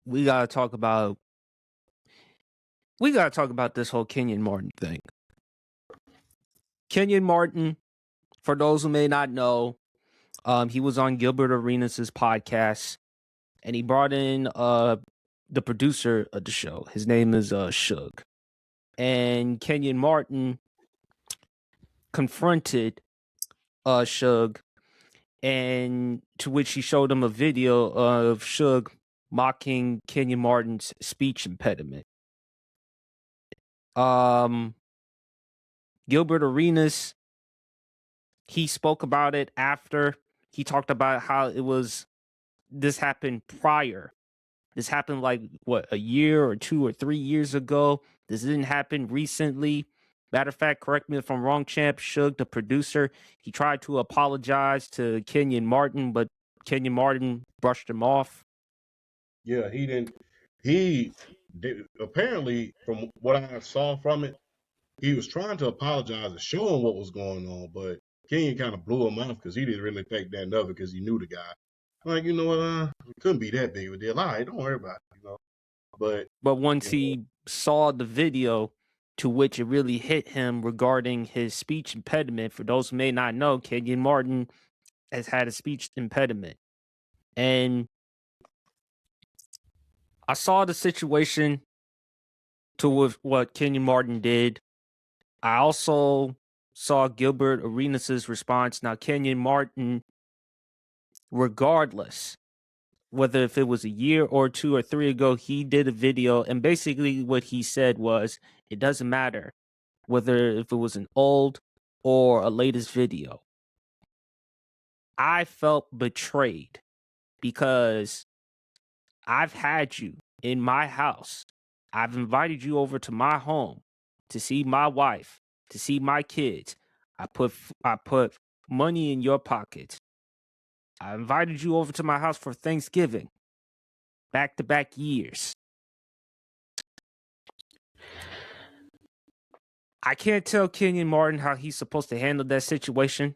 we gotta talk about this whole Kenyon Martin thing. Kenyon Martin, for those who may not know, he was on Gilbert Arenas' podcast, and he brought in the producer of the show. His name is Suge. And Kenyon Martin confronted Suge, and to which he showed him a video of Suge mocking Kenyon Martin's speech impediment. Gilbert Arenas, he spoke about it after. He talked about how this happened prior. This happened like, a year or 2 or 3 years ago. This didn't happen recently. Matter of fact, correct me if I'm wrong, Champ, Suge, the producer, he tried to apologize to Kenyon Martin, but Kenyon Martin brushed him off. Yeah, he didn't. He did, apparently, from what I saw from it, he was trying to apologize and show him what was going on, but Kenyon kind of blew him off because he didn't really think that of it because he knew the guy. Like, you know what? It couldn't be that big of a deal. All right, don't worry about it, But once he saw the video, to which it really hit him regarding his speech impediment, for those who may not know, Kenyon Martin has had a speech impediment. And I saw the situation to what Kenyon Martin did. I also saw Gilbert Arenas' response. Now, Kenyon Martin, regardless, whether if it was a year or 2 or 3 ago, he did a video, and basically what he said was, it doesn't matter whether if it was an old or a latest video. I felt betrayed because I've had you in my house. I've invited you over to my home to see my wife, to see my kids. I put money in your pocket. I invited you over to my house for Thanksgiving. Back-to-back years. I can't tell Kenyon Martin how he's supposed to handle that situation.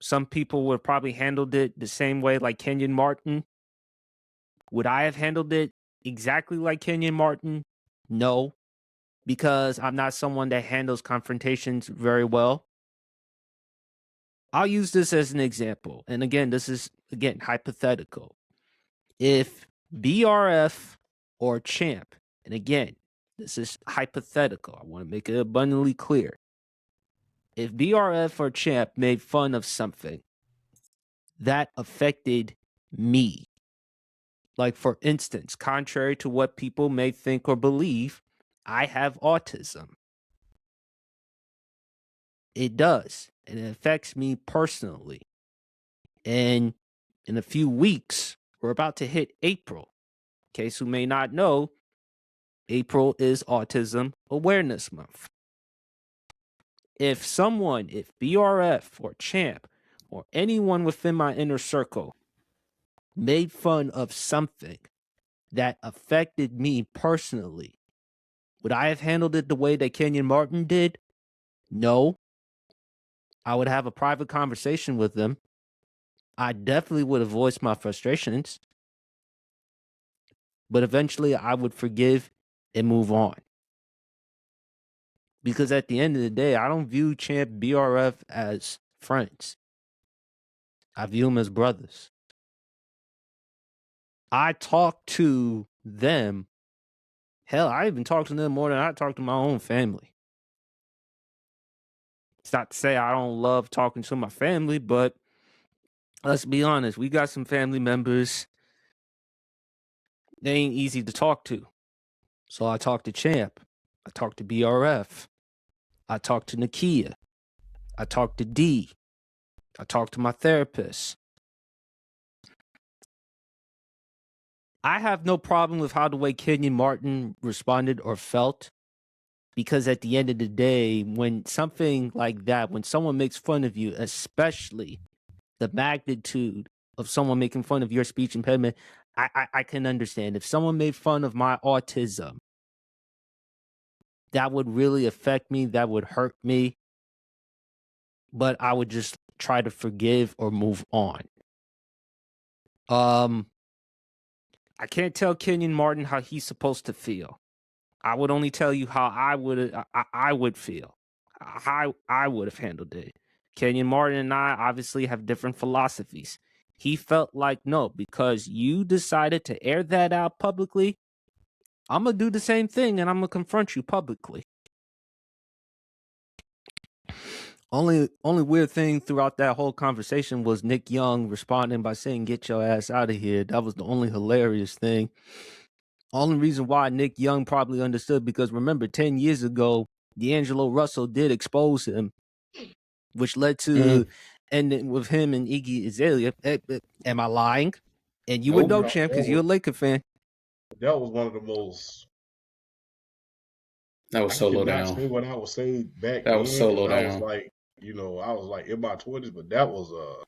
Some people would have probably handled it the same way like Kenyon Martin. Would I have handled it exactly like Kenyon Martin? No, because I'm not someone that handles confrontations very well. I'll use this as an example. And again, this is, hypothetical. If BRF or Champ, and again, this is hypothetical. I want to make it abundantly clear. If BRF or Champ made fun of something that affected me, like for instance, contrary to what people may think or believe, I have autism. It does, and it affects me personally. And in a few weeks, we're about to hit April. In case who may not know, April is Autism Awareness Month. If BRF or Champ or anyone within my inner circle made fun of something that affected me personally, would I have handled it the way that Kenyon Martin did? No. I would have a private conversation with them. I definitely would have voiced my frustrations. But eventually I would forgive and move on. Because at the end of the day, I don't view Champ BRF as friends. I view them as brothers. I talk to them. Hell, I even talk to them more than I talk to my own family. It's not to say I don't love talking to my family, but let's be honest, we got some family members. They ain't easy to talk to. So I talk to Champ. I talk to BRF. I talk to Nakia. I talk to D. I talk to my therapist. I have no problem with how the way Kenyon Martin responded or felt, because at the end of the day, when something like that, when someone makes fun of you, especially the magnitude of someone making fun of your speech impediment, I can understand. If someone made fun of my autism, that would really affect me. That would hurt me. But I would just try to forgive or move on. I can't tell Kenyon Martin how he's supposed to feel. I would only tell you how I would feel, how I would have handled it. Kenyon Martin and I obviously have different philosophies. He felt like, no, because you decided to air that out publicly, I'm going to do the same thing and I'm going to confront you publicly. Only weird thing throughout that whole conversation was Nick Young responding by saying, "Get your ass out of here." That was the only hilarious thing. Only reason why Nick Young probably understood, because remember, 10 years ago, D'Angelo Russell did expose him, which led to ending with him and Iggy Azalea. Am I lying? And you would know, champ, because you're a Laker fan. That was one of the most. That was so low down. Say what I would say back that then. Was so low down. I was like, I was like in my 20s, but that was a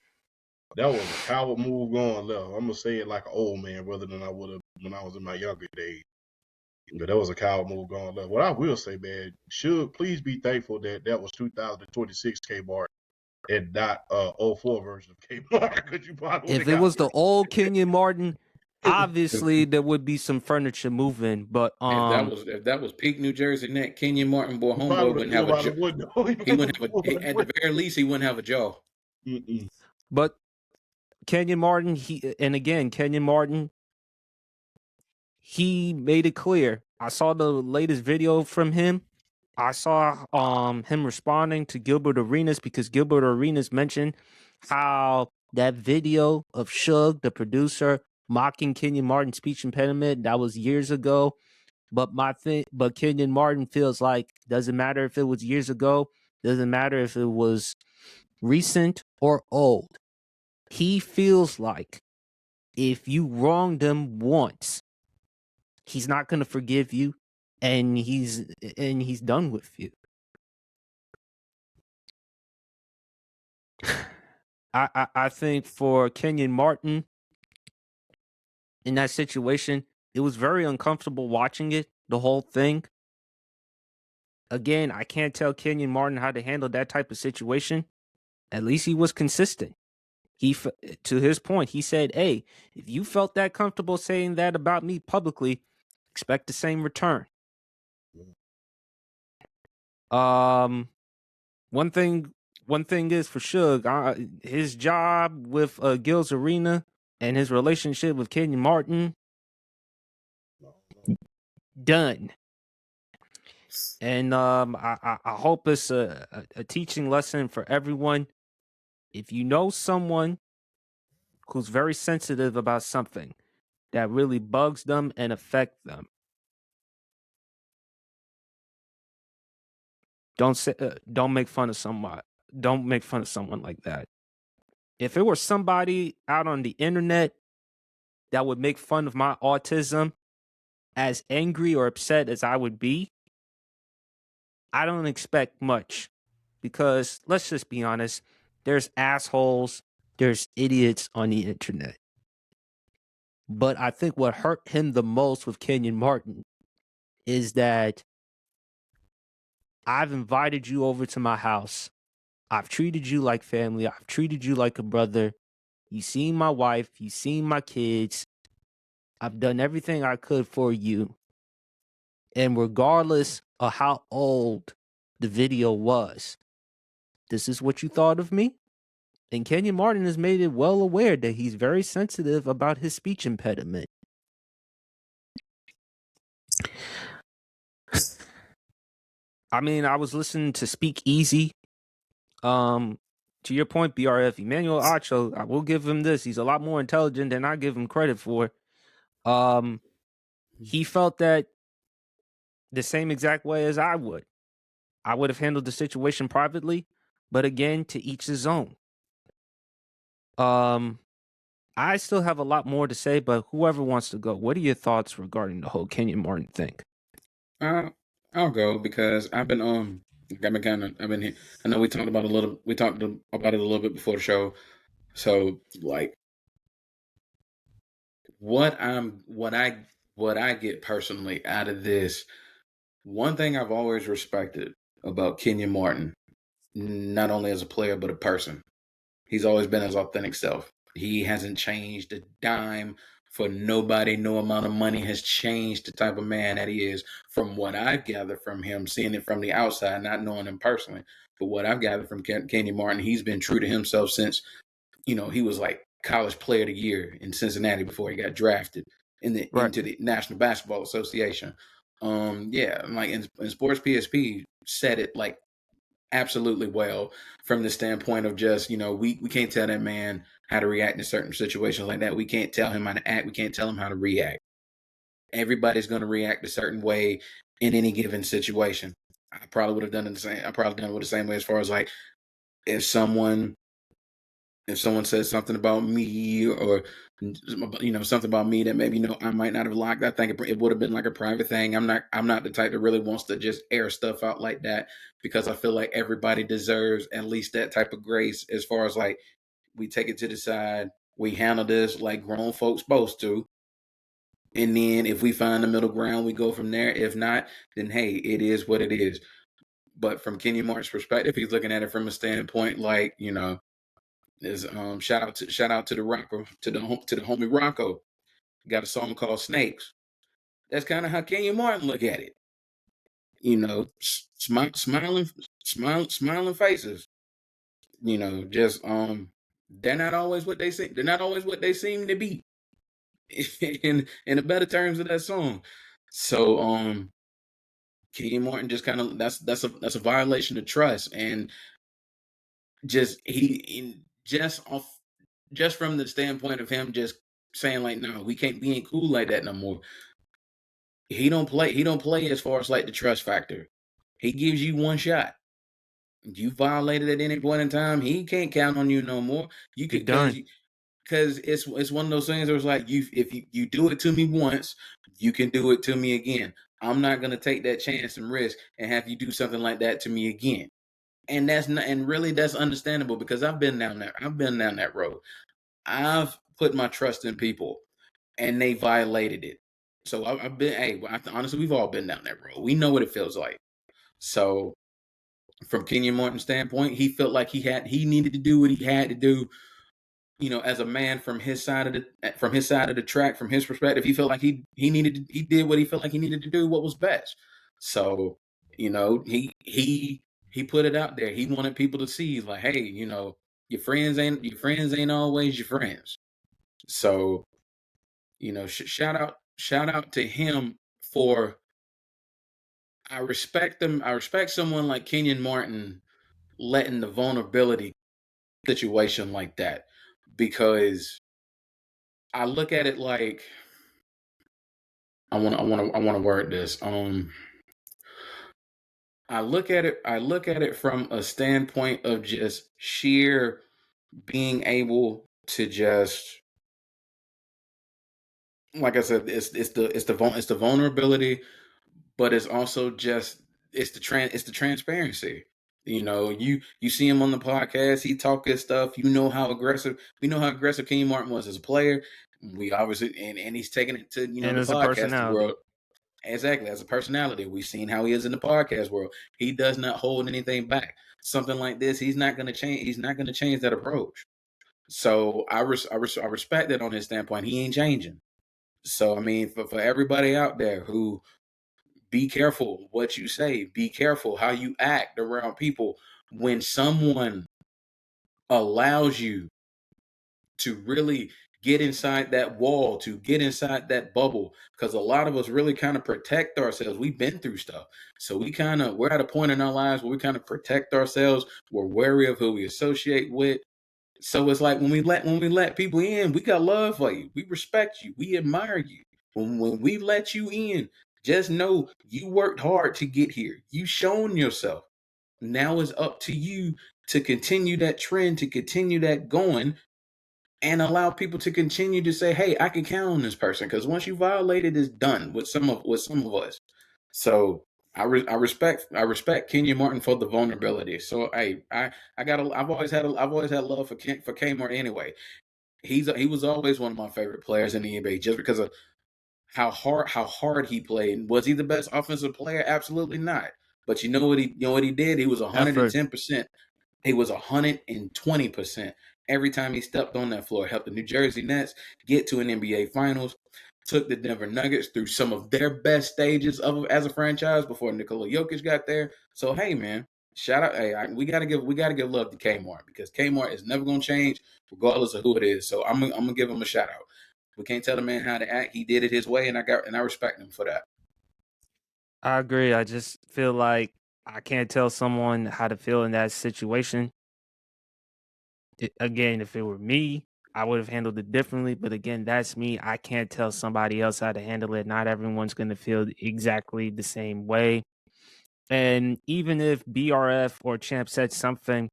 coward move going left. I'm gonna say it like an old man rather than I would have when I was in my younger days. But that was a coward move going left. What I will say, man, please be thankful that was 2026 Kmart and not 04 version of Kmart. Because you probably if it was the old Kenyon Martin, obviously there would be some furniture moving. But if that was peak New Jersey net, Kenyon Martin, boy, homeboy wouldn't have a jaw. He wouldn't have at the very least he wouldn't have a jaw. But Kenyon Martin, Kenyon Martin, he made it clear. I saw the latest video from him. I saw him responding to Gilbert Arenas, because Gilbert Arenas mentioned how that video of Suge, the producer, mocking Kenyon Martin's speech impediment, that was years ago. But Kenyon Martin feels like doesn't matter if it was years ago, doesn't matter if it was recent or old. He feels like if you wronged him once, he's not going to forgive you, and he's done with you. I think for Kenyon Martin in that situation, it was very uncomfortable watching it, the whole thing. Again, I can't tell Kenyon Martin how to handle that type of situation. At least he was consistent. To his point, he said, "Hey, if you felt that comfortable saying that about me publicly, expect the same return." One thing is for Suge, his job with Gil's Arena and his relationship with Kenyon Martin, done. And I hope it's a teaching lesson for everyone. If you know someone who's very sensitive about something that really bugs them and affects them, don't make fun of someone. Don't make fun of someone like that. If it were somebody out on the internet that would make fun of my autism, as angry or upset as I would be, I don't expect much, because let's just be honest, there's assholes, there's idiots on the internet. But I think what hurt him the most with Kenyon Martin is that I've invited you over to my house. I've treated you like family. I've treated you like a brother. You've seen my wife. You've seen my kids. I've done everything I could for you. And regardless of how old the video was, this is what you thought of me? And Kenyon Martin has made it well aware that he's very sensitive about his speech impediment. I mean, I was listening to Speak Easy. To your point, BRF, Emmanuel Acho, I will give him this. He's a lot more intelligent than I give him credit for. He felt that the same exact way as I would. I would have handled the situation privately, but again, to each his own. I still have a lot more to say, but whoever wants to go, what are your thoughts regarding the whole Kenyon Martin thing? I'll go, because I've been here. I know we talked about it a little bit before the show. So like what I get personally out of this, one thing I've always respected about Kenyon Martin, not only as a player but a person, he's always been his authentic self. He hasn't changed a dime for nobody. No amount of money has changed the type of man that he is, from what I've gathered from him, seeing it from the outside, not knowing him personally. But what I've gathered from Kenyon Martin, he's been true to himself since, he was like college player of the year in Cincinnati before he got drafted into the National Basketball Association. Like in Sports PSP said it like absolutely well, from the standpoint of just, we can't tell that man how to react in certain situations like that. We can't tell him how to act. We can't tell him how to react. Everybody's going to react a certain way in any given situation. I probably would have done it the same. I probably done it the same way, as far as like, if someone says something about me, or something about me that maybe I might not have liked, I think it would have been like a private thing. I'm not the type that really wants to just air stuff out like that, because I feel like everybody deserves at least that type of grace, as far as like, we take it to the side, we handle this like grown folks supposed to, and then if we find the middle ground, we go from there. If not, then hey, it is what it is. But from Kenyon Martin's perspective, he's looking at it from a standpoint like, is shout out to the Rocco, to the homie Rocco. Got a song called Snakes. That's kind of how Kenyon Martin look at it. Smiling faces. Just they're not always what they seem. They're not always what they seem to be. in the better terms of that song. So Kenyon Martin just kind of, that's a violation of trust, and just just from the standpoint of him just saying like, no, we ain't cool like that no more. He don't play as far as like the trust factor. He gives you one shot. You violated at any point in time, he can't count on you no more. You could done. Because it's one of those things where it's like, if you do it to me once, you can do it to me again. I'm not gonna take that chance and risk and have you do something like that to me again. And that's understandable, because I've been down that road. I've put my trust in people and they violated it. So I've been, honestly, we've all been down that road. We know what it feels like. So from Kenyon Martin's standpoint, he felt like he needed to do what he had to do, as a man from his side of the track, from his perspective. He felt like he did what he felt like he needed to do, what was best. So, he put it out there. He wanted people to see like, hey, your friends ain't always your friends. So, shout out to him for, I respect them. I respect someone like Kenyon Martin letting the vulnerability situation like that, because I look at it like, I want to word this. I look at it from a standpoint of just sheer being able to just, like I said, it's the vulnerability, but it's also just, it's the transparency. You see him on the podcast, he talk his stuff. We know how aggressive Kenyon Martin was as a player. We obviously, and he's taking it to, the podcast world. Exactly, as a personality. We've seen how he is in the podcast world. He does not hold anything back. Something like this, he's not going to change. He's not going to change that approach. So I respect that on his standpoint. He ain't changing. So I mean, for everybody out there who, be careful what you say. Be careful how you act around people. When someone allows you to really get inside that wall, to get inside that bubble, because a lot of us really kind of protect ourselves. We've been through stuff. So we're at a point in our lives where we kind of protect ourselves. We're wary of who we associate with. So it's like, when we let people in, we got love for you. We respect you. We admire you. When we let you in, just know you worked hard to get here. You shown yourself. Now it's up to you to continue that trend, to continue that going, and allow people to continue to say, hey, I can count on this person. Because once you violate it, it's done with some of us. So I respect Kenyon Martin for the vulnerability. So I've always had love for Kmart anyway. He was always one of my favorite players in the NBA, just because of how hard he played. Was he the best offensive player? Absolutely not. But you know what he did? He was 110%. He was 120%. every time he stepped on that floor. Helped the New Jersey Nets get to an NBA Finals. Took the Denver Nuggets through some of their best stages as a franchise before Nikola Jokic got there. So hey, man, shout out! Hey, we gotta give love to Kmart, because Kmart is never gonna change regardless of who it is. So I'm gonna give him a shout out. We can't tell the man how to act. He did it his way, and I respect him for that. I agree. I just feel like I can't tell someone how to feel in that situation. Again, if it were me, I would have handled it differently. But again, that's me. I can't tell somebody else how to handle it. Not everyone's going to feel exactly the same way. And even if BRF or Champ said something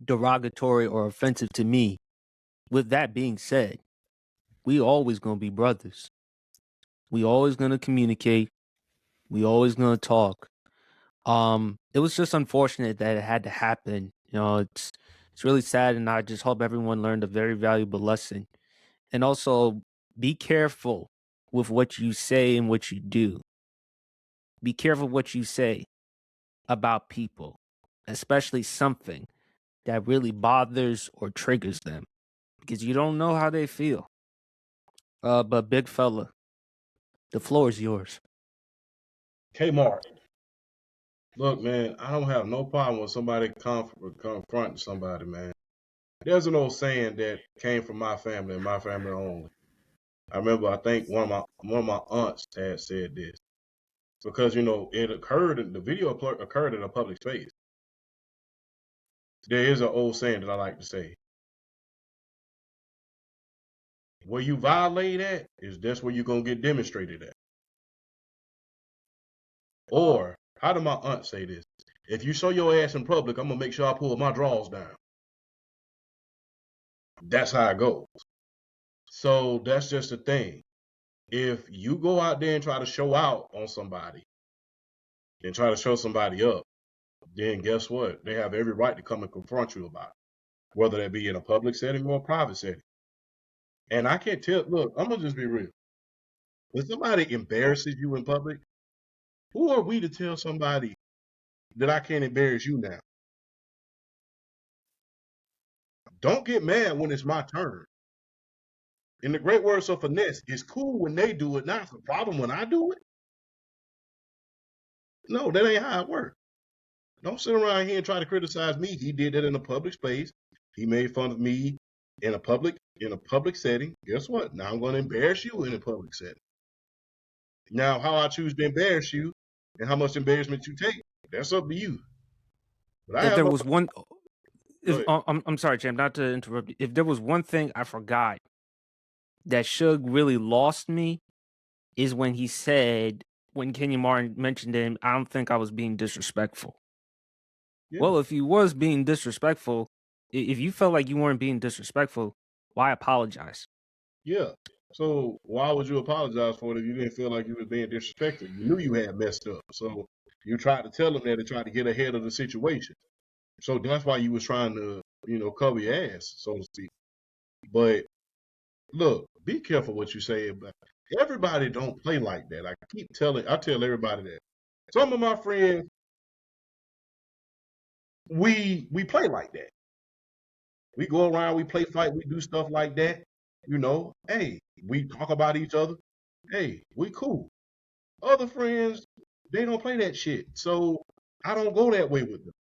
derogatory or offensive to me, with that being said, we always going to be brothers. We always going to communicate. We always going to talk. It was just unfortunate that it had to happen. You know, it's really sad, and I just hope everyone learned a very valuable lesson. And also, be careful with what you say and what you do. Be careful what you say about people, especially something that really bothers or triggers them, because you don't know how they feel. But big fella, the floor is yours. Kmart. Look, man, I don't have no problem with somebody confronting somebody, man. There's an old saying that came from my family and my family only. I remember, I think one of my aunts had said this, because it occurred. The video occurred in a public space. There is an old saying that I like to say: where you violate at that's where you're gonna get demonstrated at. Or how did my aunt say this? If you show your ass in public, I'm gonna make sure I pull my drawers down. That's how it goes. So that's just the thing. If you go out there and try to show out on somebody and try to show somebody up, then guess what? They have every right to come and confront you about it, whether that be in a public setting or a private setting. And I can't tell. Look, I'm gonna just be real. When somebody embarrasses you in public, who are we to tell somebody that I can't embarrass you now? Don't get mad when it's my turn. In the great words of finesse, it's cool when they do it. Not a problem when I do it. No, that ain't how it works. Don't sit around here and try to criticize me. He did that in a public space. He made fun of me in a public setting. Guess what? Now I'm going to embarrass you in a public setting. Now, how I choose to embarrass you and how much embarrassment you take, that's up to you. But If there was one, I'm sorry, Champ, not to interrupt you. If there was one thing I forgot that Suge really lost me, is when he said, when Kenyon Martin mentioned him, I don't think I was being disrespectful. Yeah. Well, if you was being disrespectful, if you felt like you weren't being disrespectful, why apologize? Yeah. So why would you apologize for it if you didn't feel like you was being disrespectful? You knew you had messed up. So you tried to tell him that and tried to get ahead of the situation. So that's why you was trying to, cover your ass, so to speak. But look, be careful what you say about everybody. Don't play like that. I tell everybody that. Some of my friends, we play like that. We go around, we play fight, we do stuff like that. Hey, we talk about each other. Hey, we cool. Other friends, they don't play that shit. So I don't go that way with them.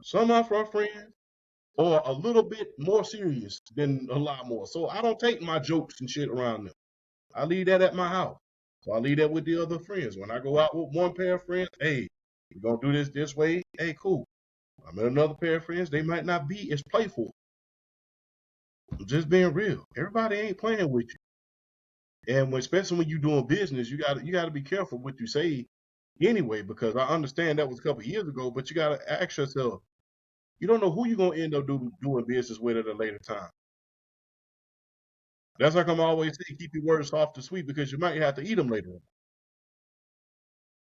Some of my friends are a little bit more serious than a lot more. So I don't take my jokes and shit around them. I leave that at my house. So I leave that with the other friends. When I go out with one pair of friends, hey, we're going to do this way. Hey, cool. I'm with another pair of friends. They might not be as playful. I'm just being real. Everybody ain't playing with you. And especially when you're doing business, you gotta be careful what you say anyway, because I understand that was a couple of years ago, but you got to ask yourself, you don't know who you're going to end up doing business with at a later time. That's like I'm always saying, keep your words soft and sweet, because you might have to eat them later on.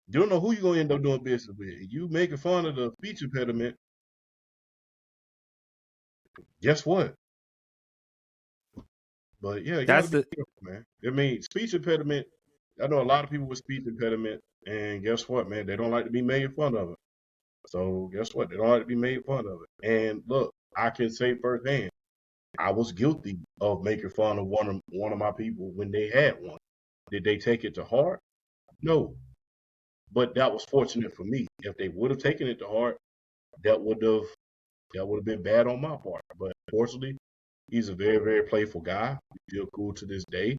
You don't know who you're going to end up doing business with. You making fun of the speech impediment, guess what? But yeah, you got to be careful, man. I mean, speech impediment, I know a lot of people with speech impediment, and guess what, man? They don't like to be made fun of it. So guess what? They don't like to be made fun of it. And look, I can say firsthand, I was guilty of making fun of one of my people when they had one. Did they take it to heart? No. But that was fortunate for me. If they would have taken it to heart, that would have been bad on my part. But fortunately, he's a very, very playful guy. We feel cool to this day.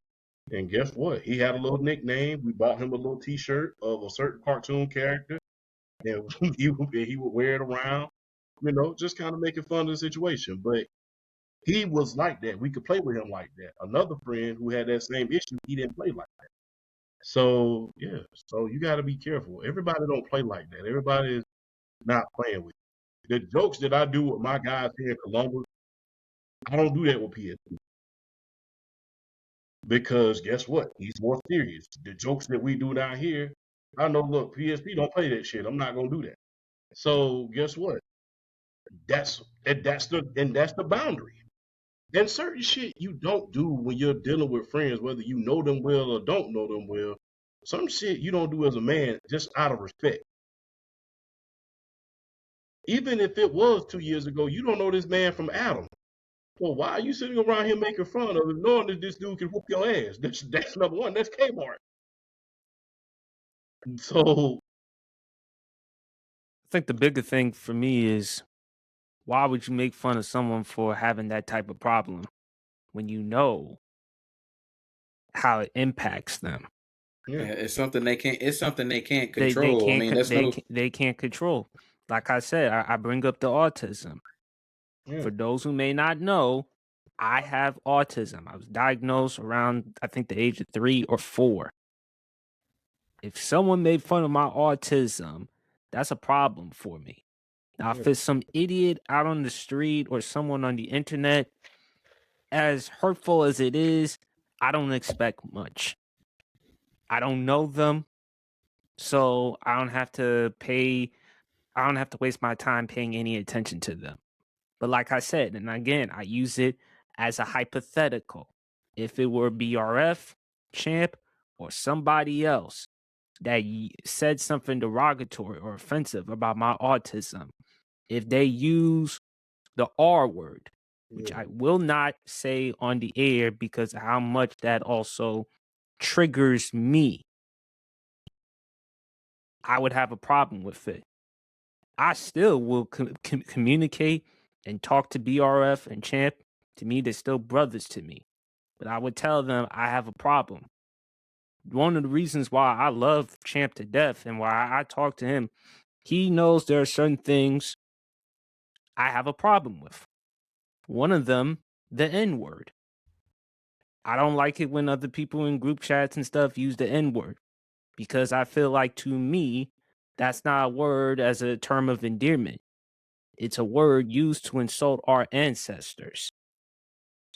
And guess what? He had a little nickname. We bought him a little T-shirt of a certain cartoon character, and he would wear it around. Just kind of making fun of the situation. But he was like that. We could play with him like that. Another friend who had that same issue, he didn't play like that. So yeah, so you got to be careful. Everybody don't play like that. Everybody is not playing with you. The jokes that I do with my guys here in Columbus, I don't do that with PSP. Because guess what? He's more serious. The jokes that we do down here, I know, look, PSP don't play that shit. I'm not gonna do that. So guess what? That's the boundary. And certain shit you don't do when you're dealing with friends, whether you know them well or don't know them well. Some shit you don't do as a man just out of respect. Even if it was 2 years ago, you don't know this man from Adam. Well, why are you sitting around here making fun of him, knowing that this dude can whoop your ass? That's number one. That's Kmart. So I think the bigger thing for me is, why would you make fun of someone for having that type of problem when you know how it impacts them? yeah, It's something they can't. It's something they can't They control. I can't mean, that's no. they can't control. Like I said, I bring up the autism. yeah, For those who may not know, I have autism. I was diagnosed around, I think, the age of 3 or 4. If someone made fun of my autism, that's a problem for me. Now, if yeah, it's some idiot out on the street or someone on the internet, as hurtful as it is, I don't expect much. I don't know them, so I don't have to waste my time paying any attention to them. But like I said, and again, I use it as a hypothetical. If it were BRF, Champ, or somebody else that said something derogatory or offensive about my autism, if they use the R word, which yeah, I will not say on the air because of how much that also triggers me, I would have a problem with it. I still will communicate and talk to BRF and Champ. To me, they're still brothers to me. But I would tell them I have a problem. One of the reasons why I love Champ to death and why I talk to him, he knows there are certain things I have a problem with. One of them, the N word. I don't like it when other people in group chats and stuff use the N word because I feel like, to me, that's not a word as a term of endearment. It's a word used to insult our ancestors.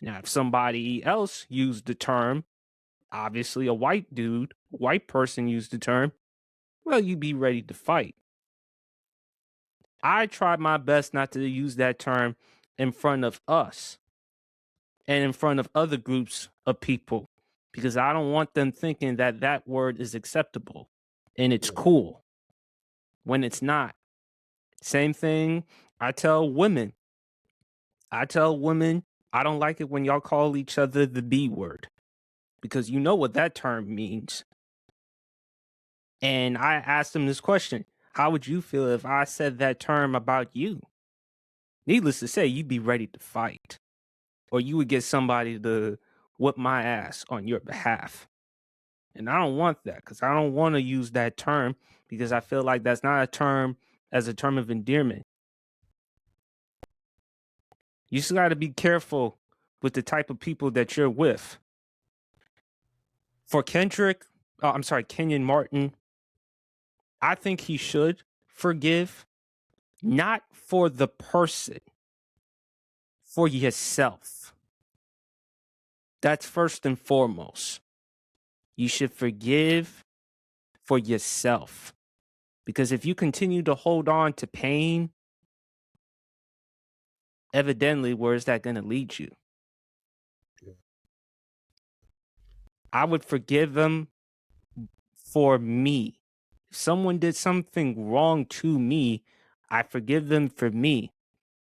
Now, if somebody else used the term, obviously a white person used the term, well, you'd be ready to fight. I tried my best not to use that term in front of us and in front of other groups of people because I don't want them thinking that that word is acceptable and it's yeah, cool when it's not. Same thing I tell women. I don't like it when y'all call each other the B word because you know what that term means. And I asked them this question: how would you feel if I said that term about you? Needless to say, you'd be ready to fight, or you would get somebody to whip my ass on your behalf. And I don't want that because I don't want to use that term because I feel like that's not a term as a term of endearment. You just got to be careful with the type of people that you're with. For Kenyon Martin, I think he should forgive, not for the person, for yourself. That's first and foremost. You should forgive for yourself. Because if you continue to hold on to pain, evidently, where is that going to lead you? I would forgive them for me. If someone did something wrong to me, I forgive them for me.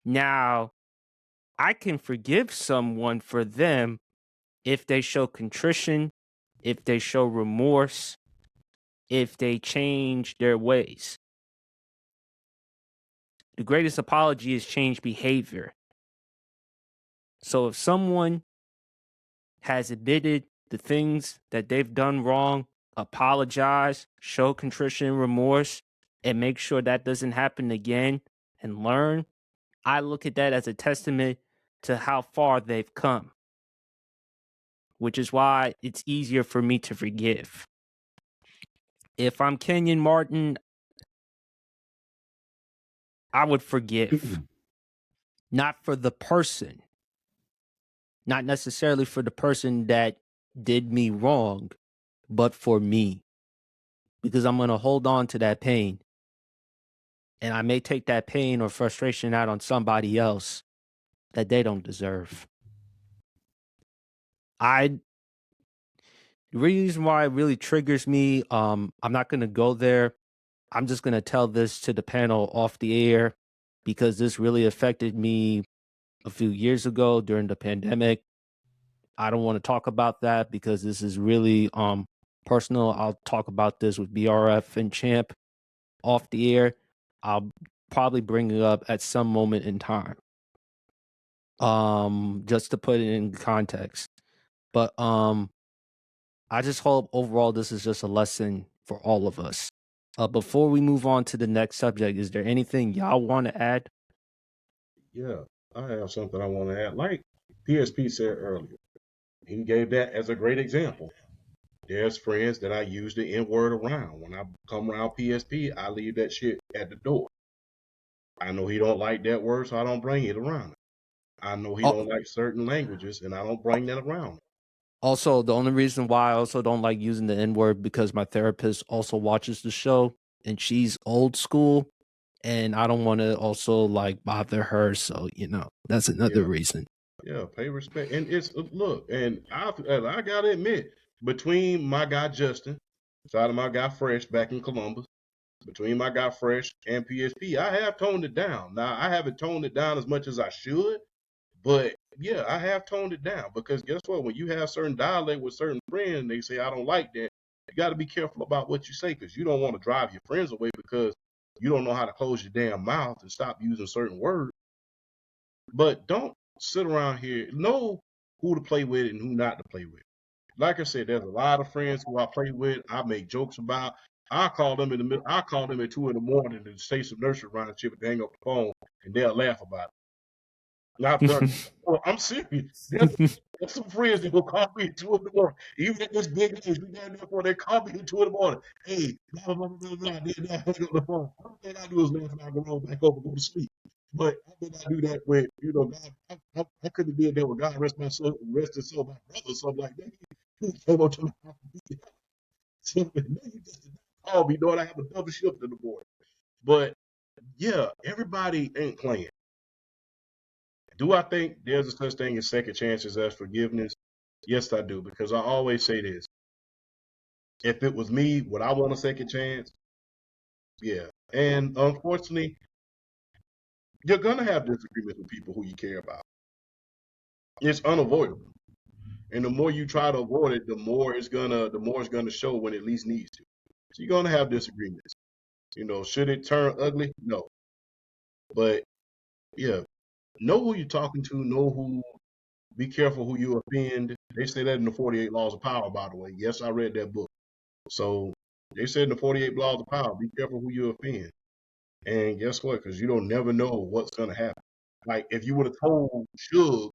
Now, I can forgive someone for them if they show contrition, if they show remorse, if they change their ways. The greatest apology is change behavior. So if someone has admitted the things that they've done wrong, apologize, show contrition and remorse, and make sure that doesn't happen again and learn, I look at that as a testament to how far they've come, which is why it's easier for me to forgive. If I'm Kenyon Martin, I would forgive. Not for the person, not necessarily for the person that did me wrong, but for me. Because I'm going to hold on to that pain. And I may take that pain or frustration out on somebody else that they don't deserve. The reason why it really triggers me, I'm not going to go there. I'm just going to tell this to the panel off the air because this really affected me a few years ago during the pandemic. I don't want to talk about that because this is really personal. I'll talk about this with BRF and Champ off the air. I'll probably bring it up at some moment in time. Just to put it in context. But I just hope overall this is just a lesson for all of us. Before we move on to the next subject, is there anything y'all want to add? Yeah, I have something I want to add. Like PSP said earlier, he gave that as a great example. There's friends that I use the N word around. When I come around PSP, I leave that shit at the door. I know he don't like that word, so I don't bring it around. I know he don't like certain languages, and I don't bring that around. Also, the only reason why I also don't like using the N-word because my therapist also watches the show and she's old school and I don't want to also like bother her. So, that's another reason. Yeah, pay respect. And it's look, and I gotta admit, between my guy Justin, side of my guy Fresh back in Columbus, between my guy Fresh and PSP, I have toned it down. Now I haven't toned it down as much as I should, but yeah, I have toned it down because guess what? When you have certain dialect with certain friends, they say I don't like that. You got to be careful about what you say because you don't want to drive your friends away because you don't know how to close your damn mouth and stop using certain words. But don't sit around here. Know who to play with and who not to play with. Like I said, there's a lot of friends who I play with. I make jokes about. I call them in the middle. I call them at 2 a.m. to say some nursery rhyme and shit, but they hang up the phone and they'll laugh about it. And I've done. Well, I'm serious. There's some friends that will call me at 2 a.m. Even at this big age, we down there for they call me at 2 a.m. Hey, blah blah blah blah blah. Then I hang up the phone. All thing I do is laugh and I go roll back over and go to sleep. But I did not do that with, God. I could have did that with God rest my soul, rest his soul, my brother, something like that. He came up to me. So, you just call me, knowing I have a double shift in the morning. But yeah, everybody ain't playing. Do I think there's a such thing as second chances as forgiveness? Yes, I do, because I always say this. If it was me, would I want a second chance? Yeah. And unfortunately, you're gonna have disagreements with people who you care about. It's unavoidable. And the more you try to avoid it, the more it's gonna show when it least needs to. So you're gonna have disagreements. Should it turn ugly? No. But yeah, know who you're talking to, be careful who you offend. They say that in the 48 Laws of Power, by the way. Yes, I read that book. So they said in the 48 Laws of Power, be careful who you offend. And guess what? Because you don't never know what's gonna happen. Like if you would have told Suge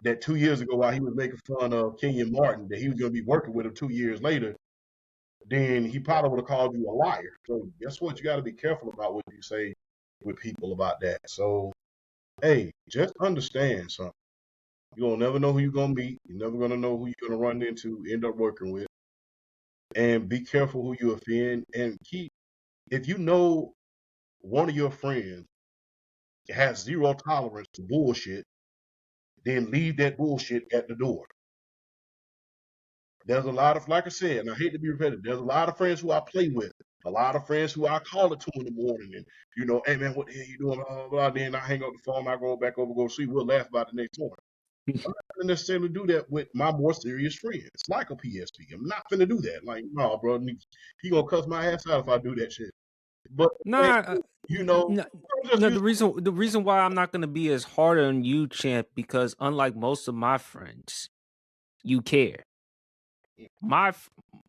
that 2 years ago while he was making fun of Kenyon Martin that he was gonna be working with him 2 years later, then he probably would have called you a liar. So guess what? You got to be careful about what you say with people about that. So hey, just understand something. You'll never know who you're gonna meet. You're never gonna know who you're gonna run into, end up working with. And be careful who you offend. And if you know one of your friends has zero tolerance to bullshit, then leave that bullshit at the door. There's a lot of, like I said, and I hate to be repetitive, there's a lot of friends who I play with A lot of friends who I call at 2 in the morning and, you know, hey man, what the hell you doing? Blah, blah, blah. Then I hang up the phone, I go back over, go sleep. We'll laugh about it the next morning. I'm not gonna necessarily do that with my more serious friends, like a PSP. I'm not gonna do that. Like, no, bro, he gonna cuss my ass out if I do that shit. But Nah, you know, no. The reason why I'm not gonna be as hard on you, champ, because unlike most of my friends, you care.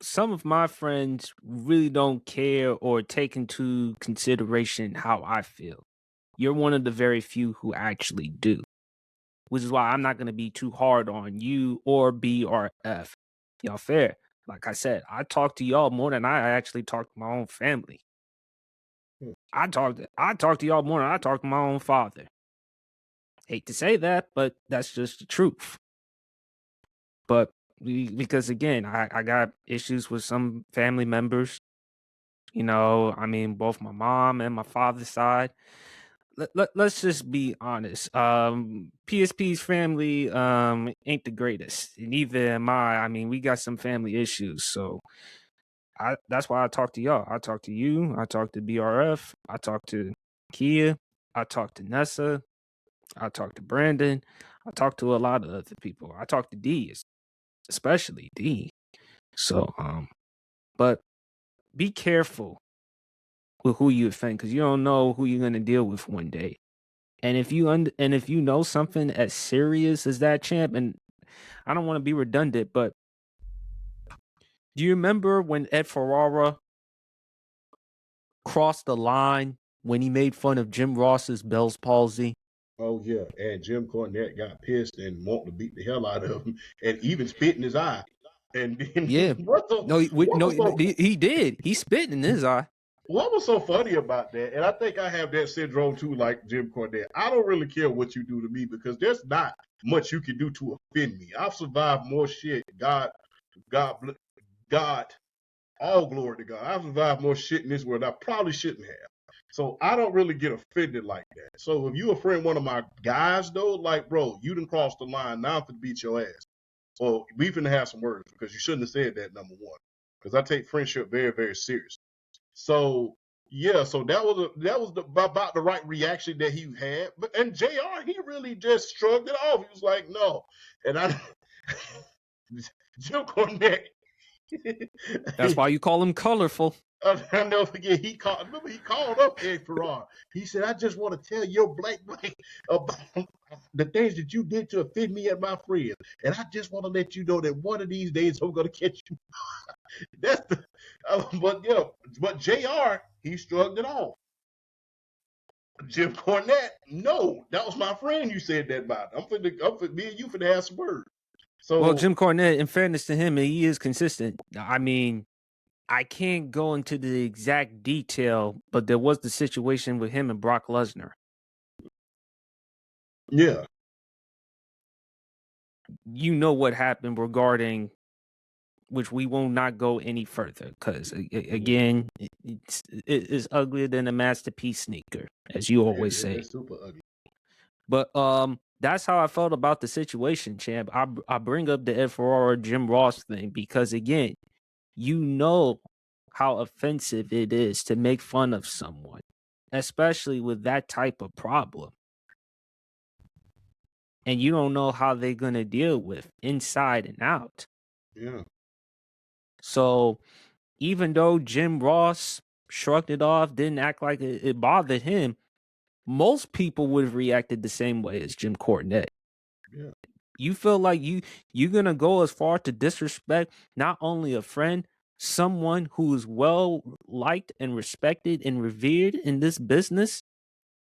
Some of my friends really don't care or take into consideration how I feel. You're one of the very few who actually do, which is why I'm not gonna be too hard on you or B or F. Y'all fair. Like I said, I talk to y'all more than I actually talk to my own family. I talk to y'all more than I talk to my own father. Hate to say that, but that's just the truth. But because again, I got issues with some family members. You know, I mean, both my mom and my father's side. Let's just be honest. PSP's family ain't the greatest. Neither am I. I mean, we got some family issues. So that's why I talk to y'all. I talk to you. I talk to BRF. I talk to Kia. I talk to Nessa. I talk to Brandon. I talk to a lot of other people. I talk to D, especially D. So, but be careful with who you offend because you don't know who you're gonna deal with one day. And if you know something as serious as that, champ, and I don't want to be redundant, but do you remember when Ed Ferrara crossed the line when he made fun of Jim Ross's Bell's palsy? Oh yeah, and Jim Cornette got pissed and wanted to beat the hell out of him, and even spit in his eye. And then Yeah, he did. He spit in his eye. What was so funny about that? And I think I have that syndrome too, like Jim Cornette. I don't really care what you do to me because there's not much you can do to offend me. I've survived more shit. God, all glory to God. I've survived more shit in this world I probably shouldn't have. So I don't really get offended like that. So if you offend one of my guys though, like bro, you done crossed the line. Now I'm finna beat your ass. Well, we finna have some words because you shouldn't have said that. Number one, because I take friendship very, very serious. So yeah, so that was about the right reaction that he had. And JR, he really just shrugged it off. He was like, no. And I Jim Cornette. That's why you call him colorful. I'll never forget, he called up Ed Ferrara. He said, I just want to tell your black about the things that you did to offend me and my friends. And I just want to let you know that one of these days I'm going to catch you. That's the, but JR, he shrugged it off. Jim Cornette, no, that was my friend you said that about. I'm for me and you for the have some words. So, well, Jim Cornette, in fairness to him, he is consistent. I mean, I can't go into the exact detail, but there was the situation with him and Brock Lesnar. Yeah. You know what happened regarding, which we will not go any further because, again, it's uglier than a masterpiece sneaker, as you always say. It's super ugly. But that's how I felt about the situation, champ. I bring up the Ed Ferrara Jim Ross thing because, again, you know how offensive it is to make fun of someone, especially with that type of problem. And you don't know how they're going to deal with inside and out. Yeah. So even though Jim Ross shrugged it off, didn't act like it bothered him, most people would have reacted the same way as Jim Cornette. Yeah. You feel like you're going to go as far to disrespect not only a friend, someone who is well liked and respected and revered in this business,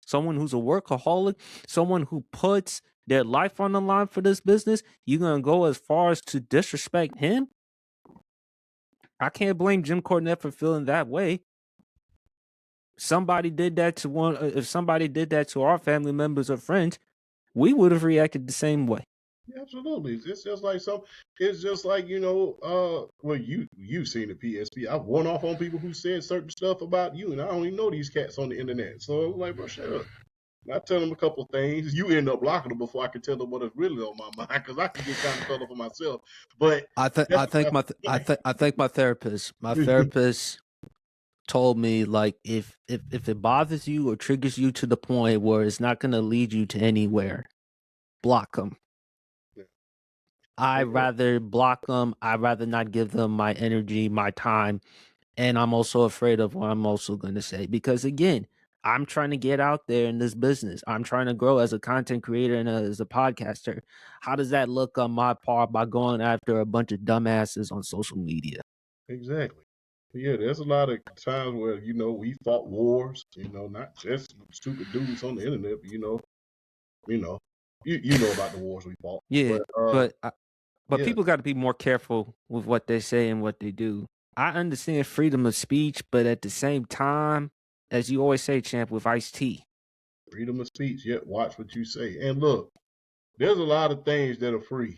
someone who's a workaholic, someone who puts their life on the line for this business. You're going to go as far as to disrespect him? I can't blame Jim Cornette for feeling that way. Somebody did that to if somebody did that to our family members or friends, we would have reacted the same way. Absolutely. It's just like, you know, well, you've seen the PSP. I've won off on people who said certain stuff about you, and I don't even know these cats on the internet. So I'm like, bro, shut up. I tell them a couple of things. You end up blocking them before I can tell them what is really on my mind because I can get kind of fed up for myself. But I think my therapist told me, like, if it bothers you or triggers you to the point where it's not going to lead you to anywhere, block them. I'd rather block them. I'd rather not give them my energy, my time. And I'm also afraid of what I'm also going to say, because again, I'm trying to get out there in this business. I'm trying to grow as a content creator and as a podcaster. How does that look on my part by going after a bunch of dumbasses on social media? Exactly. Yeah, there's a lot of times where, we fought wars, not just stupid dudes on the internet, but you know about the wars we fought. Yeah, But but yeah, people got to be more careful with what they say and what they do. I understand freedom of speech, but at the same time, as you always say, champ, with Ice-T, freedom of speech, yet watch what you say. And look, there's a lot of things that are free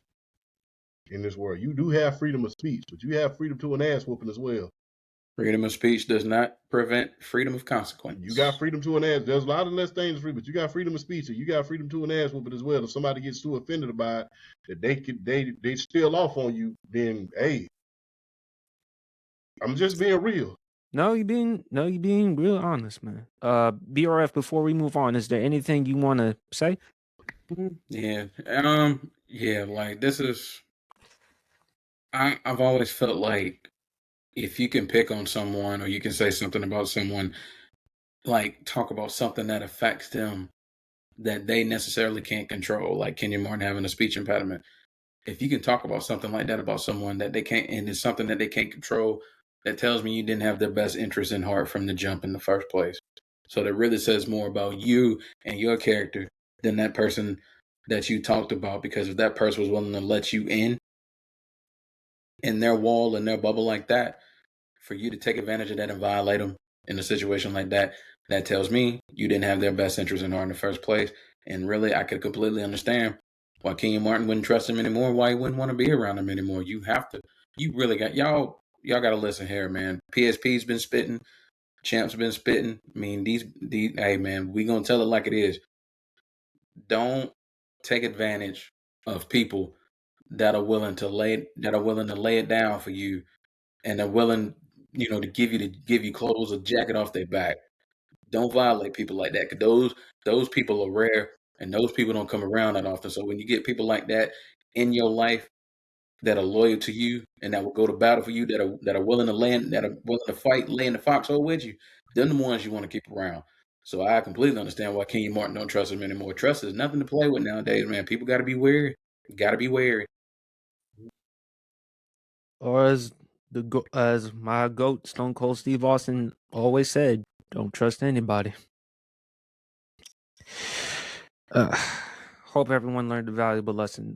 in this world. You do have freedom of speech, but you have freedom to an ass whooping as well. Freedom of speech does not prevent freedom of consequence. You got freedom to an ass. There's a lot of less things free, but you got freedom of speech, and you got freedom to an ass whooping as well. If somebody gets too offended about it, that they steal off on you, then hey, I'm just being real. No, you being real honest, man. BRF, before we move on, is there anything you want to say? Yeah. Yeah, like this is I've always felt like if you can pick on someone or you can say something about someone, like talk about something that affects them that they necessarily can't control, like Kenyon Martin having a speech impediment. If you can talk about something like that about someone that they can't, and it's something that they can't control, that tells me you didn't have their best interest in heart from the jump in the first place. So that really says more about you and your character than that person that you talked about. Because if that person was willing to let you in their wall and their bubble like that, for you to take advantage of that and violate them in a situation like that, that tells me you didn't have their best interest in heart in the first place. And really, I could completely understand why Kenyon Martin wouldn't trust him anymore, why he wouldn't want to be around him anymore. You really got, y'all got to listen here, man. PSP's been spitting, Champ's been spitting. I mean, these hey, man, we going to tell it like it is. Don't take advantage of people that are willing to lay it down for you, and are willing, to give you clothes or jacket off their back. Don't violate people like that, because those people are rare, and those people don't come around that often. So when you get people like that in your life that are loyal to you and that will go to battle for you, that are willing to land, that are willing to fight, lay in the foxhole with you, they're the ones you want to keep around. So I completely understand why Kenyon Martin don't trust him anymore. Trust is nothing to play with nowadays, man. People got to be wary. Got to be wary. Or as my goat Stone Cold Steve Austin always said, don't trust anybody. Hope everyone learned a valuable lesson.